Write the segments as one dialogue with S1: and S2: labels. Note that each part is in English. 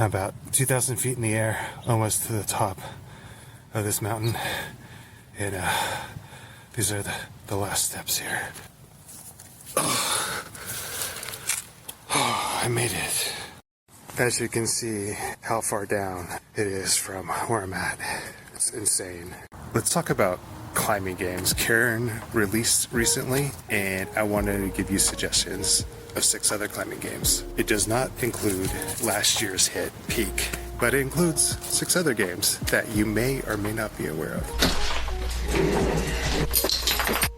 S1: About 2,000 feet in the air, almost to the top of this mountain. And these are the last steps here. Oh, I made it. As you can see how far down it is from where I'm at. It's insane. Let's talk about climbing games. Cairn released recently, and I wanted to give you suggestions of 6 other climbing games. It does not include last year's hit, Peak, but it includes 6 other games that you may or may not be aware of.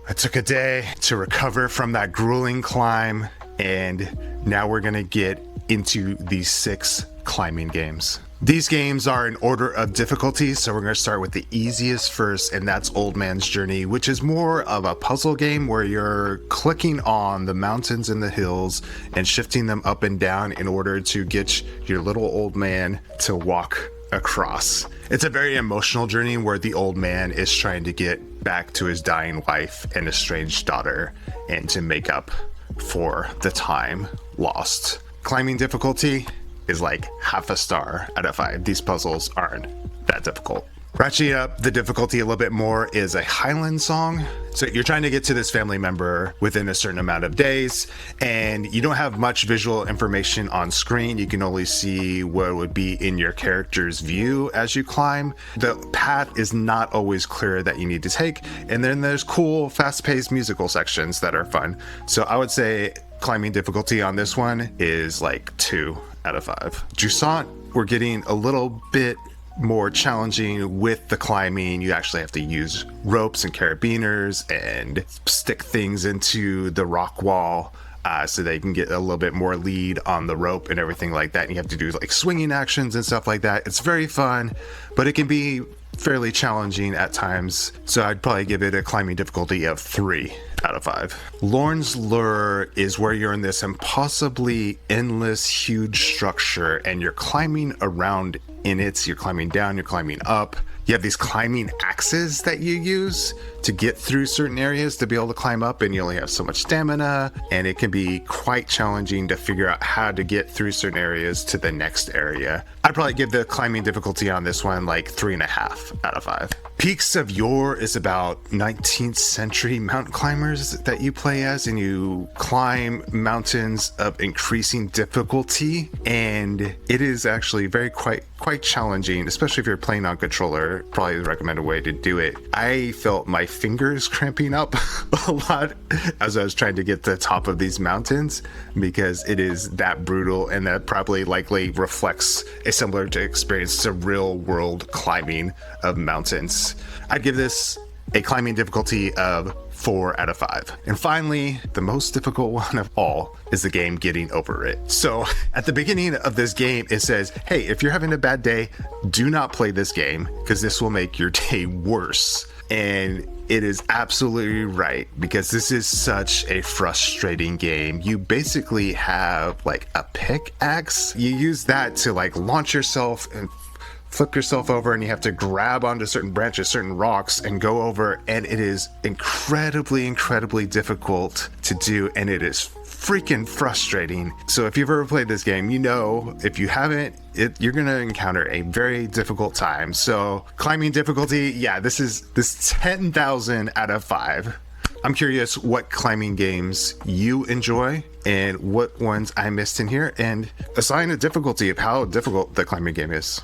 S1: I took a day to recover from that grueling climb, and now we're gonna get into these 6 climbing games. These games are in order of difficulty, so we're going to start with the easiest first, and that's Old Man's Journey, which is more of a puzzle game where you're clicking on the mountains and the hills and shifting them up and down in order to get your little old man to walk across. It's a very emotional journey where the old man is trying to get back to his dying wife and estranged daughter and to make up for the time lost. Climbing difficulty is like half a star out of 5. These puzzles aren't that difficult. Ratcheting up the difficulty a little bit more is a Highland song. So you're trying to get to this family member within a certain amount of days, and you don't have much visual information on screen. You can only see what would be in your character's view as you climb. The path is not always clear that you need to take, and then there's cool, fast-paced musical sections that are fun. So I would say climbing difficulty on this one is like 2 out of 5. Jusant, we're getting a little bit more challenging with the climbing. You actually have to use ropes and carabiners and stick things into the rock wall so that you can get a little bit more lead on the rope and everything like that. And you have to do like swinging actions and stuff like that. It's very fun, but it can be fairly challenging at times. So I'd probably give it a climbing difficulty of 3 out of 5. Lorne's Lure is where you're in this impossibly endless, huge structure and you're climbing around in it. You're climbing down, you're climbing up. You have these climbing axes that you use to get through certain areas to be able to climb up, and you only have so much stamina, and it can be quite challenging to figure out how to get through certain areas to the next area. I'd probably give the climbing difficulty on this one like 3.5 out of 5. Peaks of Yore is about 19th century mountain climbers that you play as, and you climb mountains of increasing difficulty, and it is actually quite challenging, especially if you're playing on controller. Probably the recommended way to do it. I felt my fingers cramping up a lot as I was trying to get to the top of these mountains because it is that brutal, and that probably likely reflects a similar experience to real world climbing of mountains. I'd give this a climbing difficulty of 4 out of 5. And finally, the most difficult one of all is the game Getting Over It. So at the beginning of this game, it says, hey, if you're having a bad day, do not play this game because this will make your day worse. And it is absolutely right, because this is such a frustrating game. You basically have like a pickaxe. You use that to like launch yourself and flip yourself over, and you have to grab onto certain branches, certain rocks, and go over, and it is incredibly difficult to do, and it is freaking frustrating. So if you've ever played this game, you know, if you haven't, you're gonna encounter a very difficult time. So climbing difficulty, yeah, this 10,000 out of 5. I'm curious what climbing games you enjoy and what ones I missed in here, and assign a difficulty of how difficult the climbing game is.